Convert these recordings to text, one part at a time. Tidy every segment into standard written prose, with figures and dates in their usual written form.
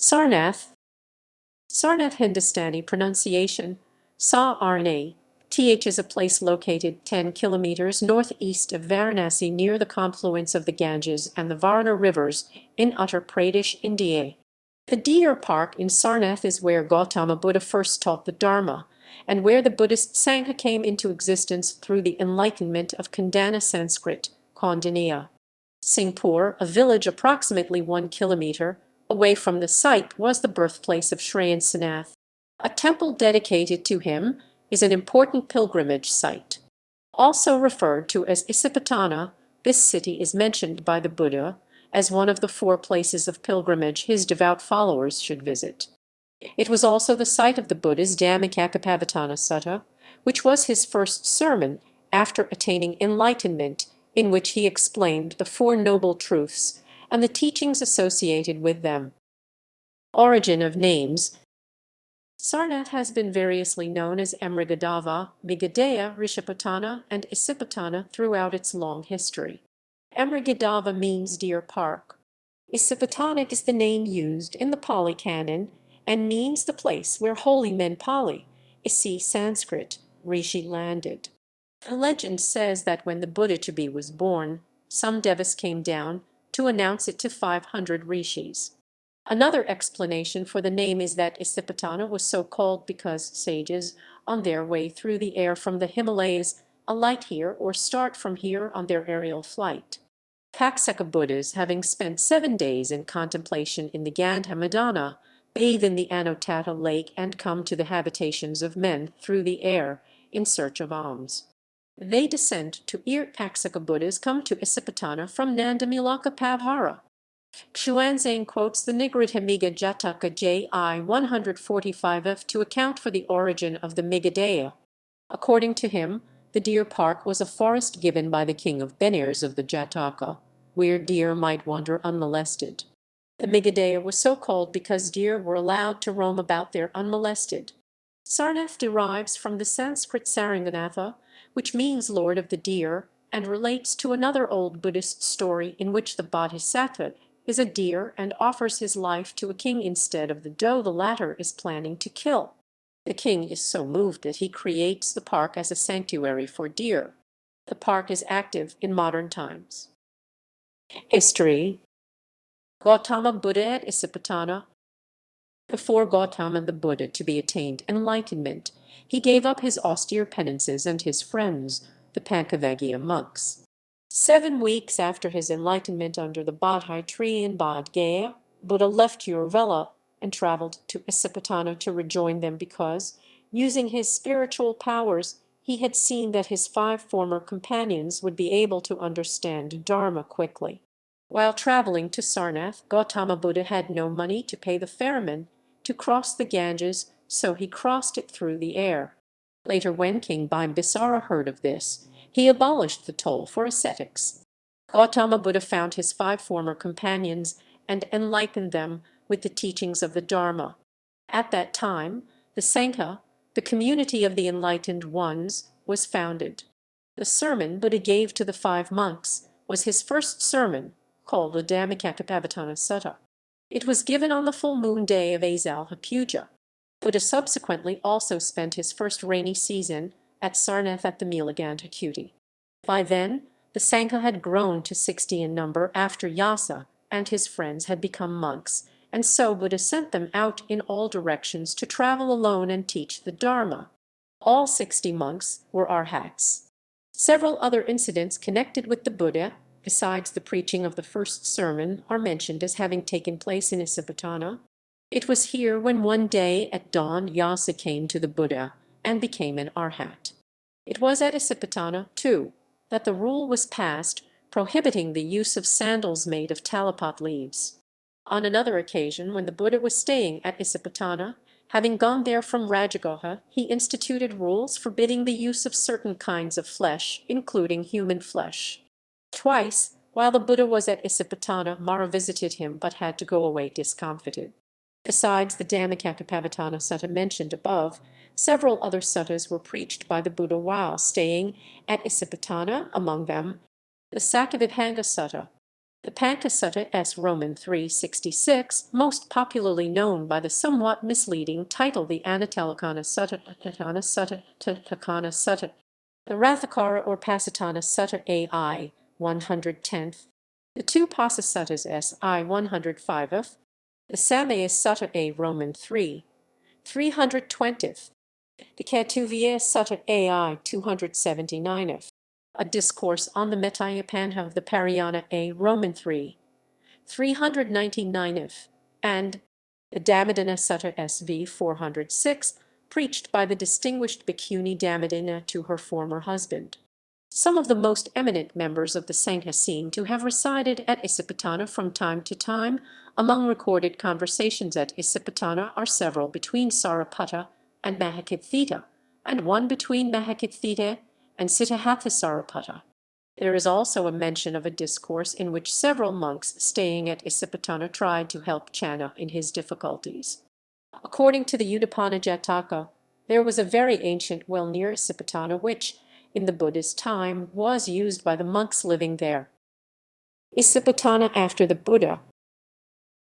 Sarnath. Sarnath Hindustani pronunciation, saːऱnaːtʰ. Th is a place located 10 kilometers northeast of Varanasi near the confluence of the Ganges and the Varuna rivers in Uttar Pradesh, India. The deer park in Sarnath is where Gautama Buddha first taught the Dharma, and where the Buddhist Sangha came into existence through the enlightenment of Kondanna Sanskrit, Kondanna. Singhpur, a village approximately 1 kilometer away from the site, was the birthplace of Shreyansanath. A temple dedicated to him is an important pilgrimage site. Also referred to as Isipatana, this city is mentioned by the Buddha as one of the 4 places of pilgrimage his devout followers should visit. It was also the site of the Buddha's Dhammacakkappavattana Sutta, which was his first sermon after attaining enlightenment, in which he explained the 4 noble truths and the teachings associated with them. Origin of names. Sarnath has been variously known as Emrigadava, Migadaya, Ishipatana, and Isipatana throughout its long history. Emrigadava means deer park. Isipatana is the name used in the Pali Canon and means the place where holy men Pali, Isi Sanskrit, Rishi landed. The legend says that when the Buddha was born, some devas came down to announce it to 500 rishis. Another explanation for the name is that Isipatana was so called because sages, on their way through the air from the Himalayas, alight here or start from here on their aerial flight. Dhammacakkappavattana Buddhas, having spent 7 days in contemplation in the Gandha Madana, bathe in the Anotatta lake and come to the habitations of men through the air in search of alms. They descend to Dhammacakkappavattana Buddhas come to Isipatana from Dhammacakkappavattana. Xuanzang quotes the Nigridha Jataka Ji 145f to account for the origin of the Migadaya. According to him, the deer park was a forest given by the king of Benirs of the Jataka, where deer might wander unmolested. The Migadaya was so called because deer were allowed to roam about there unmolested. Sarnath derives from the Sanskrit Sarnath, which means Lord of the Deer, and relates to another old Buddhist story in which the Bodhisattva is a deer and offers his life to a king instead of the doe the latter is planning to kill. The king is so moved that he creates the park as a sanctuary for deer. The park is active in modern times. History. Gautama Buddha at Isipatana. Before Gautama the Buddha to be attained enlightenment, he gave up his austere penances and his friends, the Pankavaggiya monks. 7 weeks after his enlightenment under the Bodhi tree in Bodh Gaya, Buddha left Uruvela and traveled to Essipitana to rejoin them because, using his spiritual powers, he had seen that his 5 former companions would be able to understand Dharma quickly. While traveling to Sarnath, Gautama Buddha had no money to pay the ferryman to cross the Ganges, so he crossed it through the air. Later, when King Bimbisara heard of this, he abolished the toll for ascetics. Gautama Buddha found his 5 former companions and enlightened them with the teachings of the Dharma. At that time, the Sangha, the community of the enlightened ones, was founded. The sermon Buddha gave to the 5 monks was his first sermon, called the Dhammacakkappavattana Sutta. It was given on the full moon day of Asalha Puja. Buddha subsequently also spent his first rainy season at Sarnath at the Milagandha Kuti. By then, the Sangha had grown to 60 in number after Yasa and his friends had become monks, and so Buddha sent them out in all directions to travel alone and teach the Dharma. All 60 monks were arhats. Several other incidents connected with the Buddha, besides the preaching of the first sermon, are mentioned as having taken place in Isipatana. It was here when one day at dawn Yasa came to the Buddha and became an arhat. It was at Isipatana, too, that the rule was passed prohibiting the use of sandals made of talapat leaves. On another occasion, when the Buddha was staying at Isipatana, having gone there from Rajagaha, he instituted rules forbidding the use of certain kinds of flesh, including human flesh. Twice, while the Buddha was at Isipatana, Mara visited him but had to go away discomfited. Besides the Dhammacakkappavattana Sutta mentioned above, several other suttas were preached by the Buddha while staying at Isipatana, among them the Sakavibhanga Sutta. The Panka Sutta S. Roman 366, most popularly known by the somewhat misleading title the Anattalakana Sutta, Tirthankara Sutta, the Rathakara or Pasatana Sutta AI 110th, the two Pasasuttas SI 105th, the Samayas Sutta A Roman 3, 320th, the Ketuvia Sutta AI 279th, a discourse on the Metayapanha of the Parayana A Roman 3, 399th, and the Dhammadana Sutta SV 406, preached by the distinguished Bhikkhuni Dhammadana to her former husband. Some of the most eminent members of the Sangha seem to have resided at Isipatana from time to time. Among recorded conversations at Isipatana are several between Sariputta and Mahakithita, and one between Mahakithita and Siddhartha. There is also a mention of a discourse in which several monks staying at Isipatana tried to help Channa in his difficulties. According to the Uddipana Jataka, there was a very ancient well near Isipatana which, in the Buddha's time, was used by the monks living there. Isipatana after the Buddha.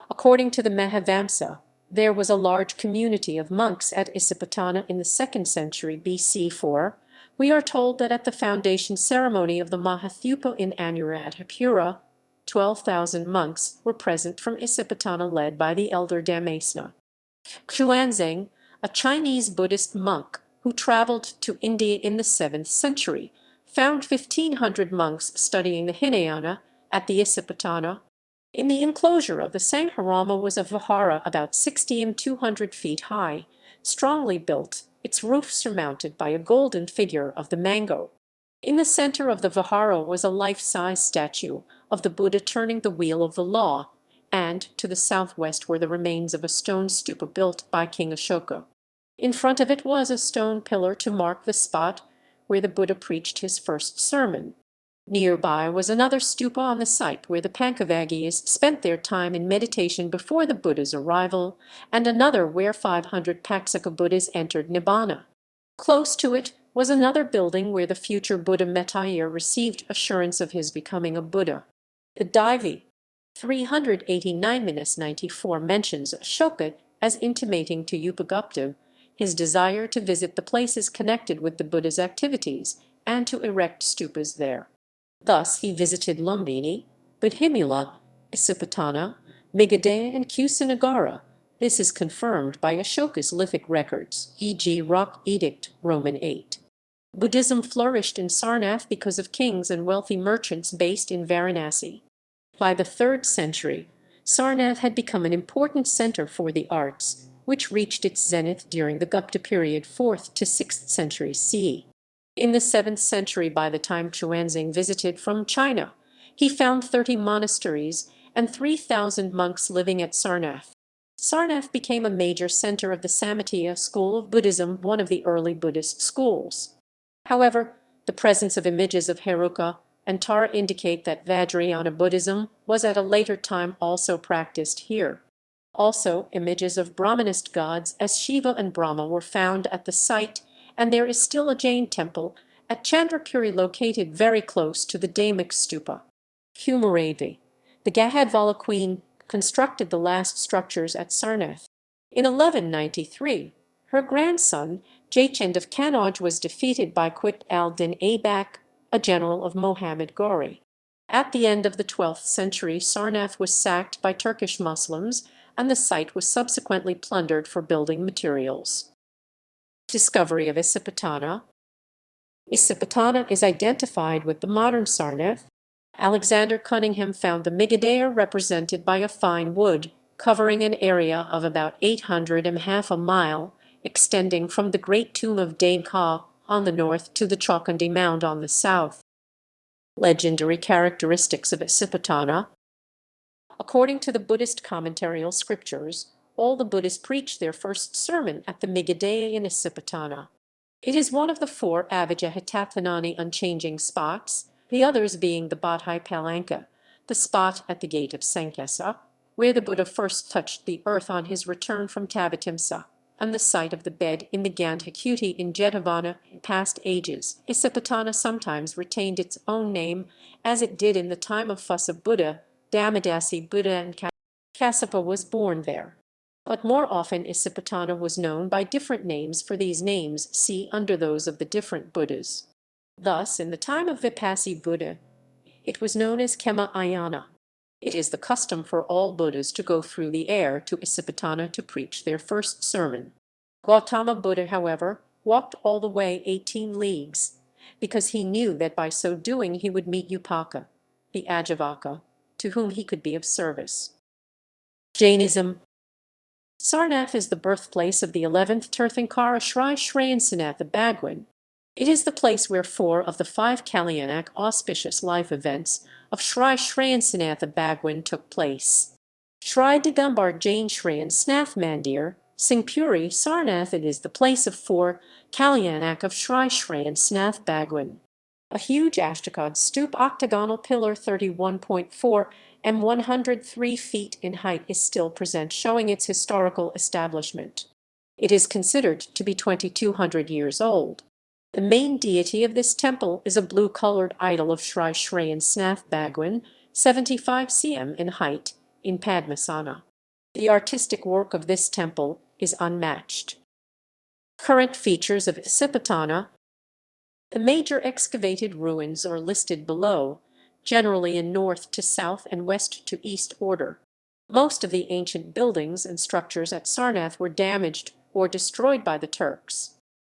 According to the Mahavamsa, there was a large community of monks at Isipatana in the 2nd century BC. We are told that at the foundation ceremony of the Mahathupa in Anuradhapura, 12,000 monks were present from Isipatana led by the elder Dhammasena. Xuanzang, a Chinese Buddhist monk who traveled to India in the 7th century, found 1,500 monks studying the Hinayana at the Isipatana. In the enclosure of the Sangharama was a vihara about 60 and 200 feet high, strongly built, its roof surmounted by a golden figure of the mango. In the center of the vihara was a life-size statue of the Buddha turning the wheel of the law, and to the southwest were the remains of a stone stupa built by King Ashoka. In front of it was a stone pillar to mark the spot where the Buddha preached his first sermon. Nearby was another stupa on the site where the Pankavagyas spent their time in meditation before the Buddha's arrival, and another where 500 Paksaka Buddhas entered Nibbana. Close to it was another building where the future Buddha Metteyar received assurance of his becoming a Buddha. The Divi 389-94 mentions Ashoka as intimating to Upagupta his desire to visit the places connected with the Buddha's activities and to erect stupas there. Thus he visited Lumbini, Budhimula, Isipatana, Megadea, and Kusinagara. This is confirmed by Ashoka's lithic records, e.g. Rock Edict, Roman 8. Buddhism flourished in Sarnath because of kings and wealthy merchants based in Varanasi. By the 3rd century, Sarnath had become an important center for the arts, which reached its zenith during the Gupta period 4th to 6th century CE. In the 7th century, by the time Xuanzang visited from China, he found 30 monasteries and 3,000 monks living at Sarnath. Sarnath became a major center of the Samatya school of Buddhism, one of the early Buddhist schools. However, the presence of images of Heruka and Tara indicate that Vajrayana Buddhism was at a later time also practiced here. Also, images of Brahmanist gods as Shiva and Brahma were found at the site, and there is still a Jain temple at Chandrapuri located very close to the Dhammik stupa. Humaravi, the Gahadvala queen, constructed the last structures at Sarnath. In 1193, her grandson, Jaichand of Kannauj, was defeated by Qutb al-Din Aibak, a general of Mohammad Ghori. At the end of the 12th century, Sarnath was sacked by Turkish Muslims, and the site was subsequently plundered for building materials. Discovery of Isipatana. Isipatana is identified with the modern Sarnath. Alexander Cunningham found the Megadea represented by a fine wood, covering an area of about 800 and half a mile, extending from the great tomb of Dane Ka on the north to the Chaukhandi mound on the south. Legendary characteristics of Isipatana. According to the Buddhist commentarial scriptures, all the Buddhas preached their first sermon at the Megadea in Isipatana. It is one of the 4 Avijjahatathanani unchanging spots, the others being the Bodhi Palanka, the spot at the gate of Sankesa, where the Buddha first touched the earth on his return from Tavatimsa, and the site of the bed in the Gandhakuti in Jetavana in past ages. Isipatana sometimes retained its own name, as it did in the time of Phassa Buddha, Dhammadasi Buddha and Kassapa was born there. But more often Isipatana was known by different names, for these names see under those of the different Buddhas. Thus, in the time of Vipassi Buddha, it was known as Kema Ayana. It is the custom for all Buddhas to go through the air to Isipatana to preach their first sermon. Gautama Buddha, however, walked all the way 18 leagues, because he knew that by so doing he would meet Upaka, the Ajivaka, to whom he could be of service. Jainism. Sarnath is the birthplace of the 11th Tirthankara Sri Shreyansanath of Bhagwan. It is the place where 4 of the 5 Kalyanak auspicious life events of Sri Shreyansanath of Bhagwan took place. Shri Zikambar Jain Shreyansanath Mandir, Singhpur, Sarnath. It is the place of 4 Kalyanak of Sri Shreyansanath Bhagwan. A huge Ashoka stupa octagonal pillar 31.4 and 103 feet in height is still present, showing its historical establishment. It is considered to be 2,200 years old. The main deity of this temple is a blue-colored idol of Sri Shreyansanath Bhagwan, 75 cm in height, in Padmasana. The artistic work of this temple is unmatched. Current features of Essipitana. The major excavated ruins are listed below, generally in north to south and west to east order. Most of the ancient buildings and structures at Sarnath were damaged or destroyed by the Turks.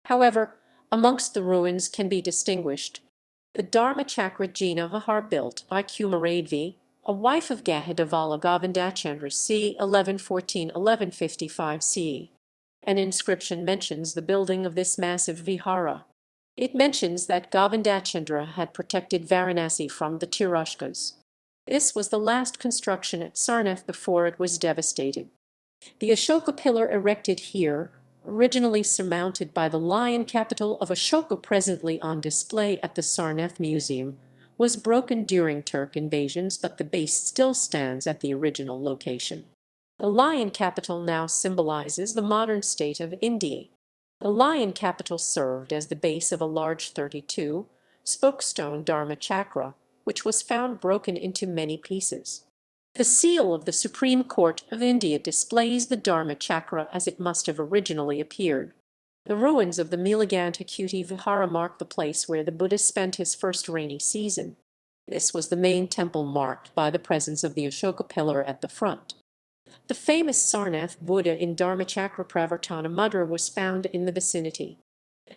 However, amongst the ruins can be distinguished the Dhammacakkappavattana Vihar built by Kumaradvi, a wife of Gahadavala Govindachandra c. 1114–1155 CE. An inscription mentions the building of this massive vihara. It mentions that Govindachandra had protected Varanasi from the Tirashkas. This was the last construction at Sarnath before it was devastated. The Ashoka Pillar erected here, originally surmounted by the lion capital of Ashoka presently on display at the Sarnath Museum, was broken during Turk invasions, but the base still stands at the original location. The lion capital now symbolizes the modern state of India. The lion capital served as the base of a large 32-spokestone Dharma chakra, which was found broken into many pieces. The seal of the Supreme Court of India displays the Dharma chakra as it must have originally appeared. The ruins of the Miligantakuti Vihara mark the place where the Buddha spent his first rainy season. This was the main temple, marked by the presence of the Ashoka Pillar at the front. The famous Sarnath Buddha in Dhammacakkappavattana mudra was found in the vicinity.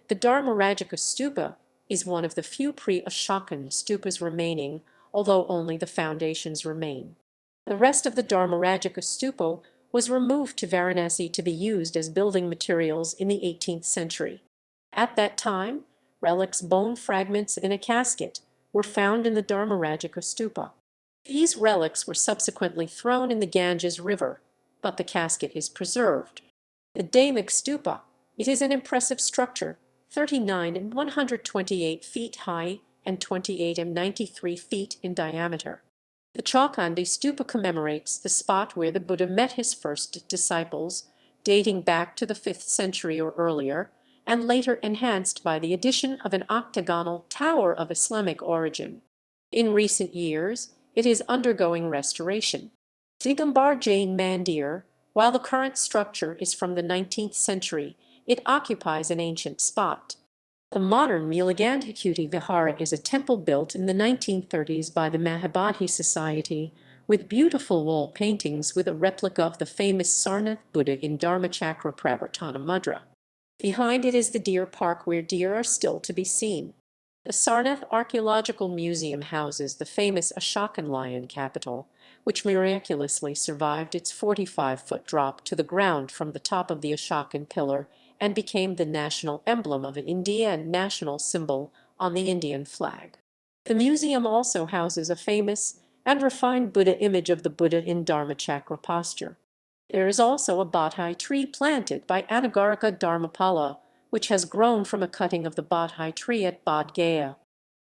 The Dhammacakkappavattana stupa is one of the few pre-Ashokan stupas remaining, although only the foundations remain. The rest of the Dhammacakkappavattana stupa was removed to Varanasi to be used as building materials in the 18th century. At that time, relics, bone fragments in a casket, were found in the Dhammacakkappavattana stupa. These relics were subsequently thrown in the Ganges River, but the casket is preserved. The Dhammacakkappavattana stupa, it is an impressive structure, 39 and 128 feet high and 28 and 93 feet in diameter. The Chaukhandi stupa commemorates the spot where the Buddha met his first disciples, dating back to the 5th century or earlier, and later enhanced by the addition of an octagonal tower of Islamic origin. In recent years, it is undergoing restoration. Zikambar Jain Mandir, while the current structure is from the 19th century, it occupies an ancient spot. The modern Miligantakuti Vihara is a temple built in the 1930s by the Mahabodhi Society, with beautiful wall paintings with a replica of the famous Sarnath Buddha in Dhammacakkappavattana mudra. Behind it is the deer park, where deer are still to be seen. The Sarnath Archaeological Museum houses the famous Ashokan lion capital, which miraculously survived its 45-foot drop to the ground from the top of the Ashokan Pillar and became the national emblem of India and national symbol on the Indian flag. The museum also houses a famous and refined Buddha image of the Buddha in Dharmacakra posture. There is also a bodhi tree planted by Anagarika Dharmapala, which has grown from a cutting of the bodhi tree at Bodh Gaya.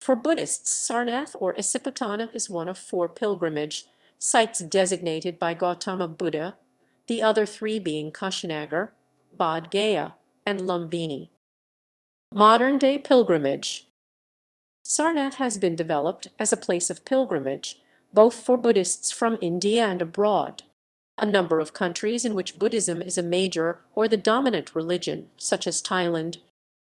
For Buddhists, Sarnath or Essipitana is one of 4 pilgrimage sites designated by Gautama Buddha, the other 3 being Kushinagar, Bodh Gaya, and Lumbini. Modern-day pilgrimage. Sarnath has been developed as a place of pilgrimage, both for Buddhists from India and abroad. A number of countries in which Buddhism is a major or the dominant religion, such as Thailand.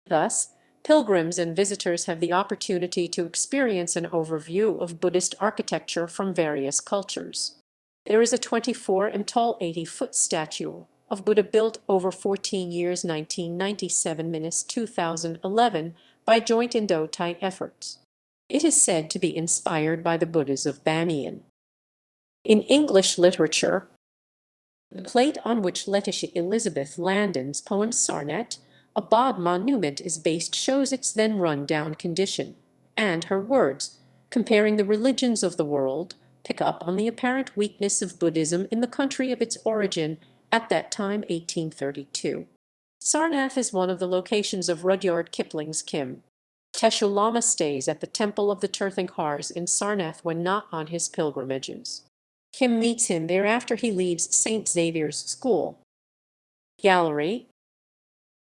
Thus, pilgrims and visitors have the opportunity to experience an overview of Buddhist architecture from various cultures. There is a 24 and tall 80-foot statue of Buddha built over 14 years 1997–2011 by joint Indo-Thai efforts. It is said to be inspired by the Buddhas of Bamiyan. In English literature, the plate on which Letitia Elizabeth Landon's poem Sarnath, a Bod monument is based shows its then run-down condition, and her words, comparing the religions of the world, pick up on the apparent weakness of Buddhism in the country of its origin, at that time 1832. Sarnath is one of the locations of Rudyard Kipling's Kim. Teshu Lama stays at the Temple of the Tirthankars in Sarnath when not on his pilgrimages. Kim meets him there after he leaves St. Xavier's School. Gallery,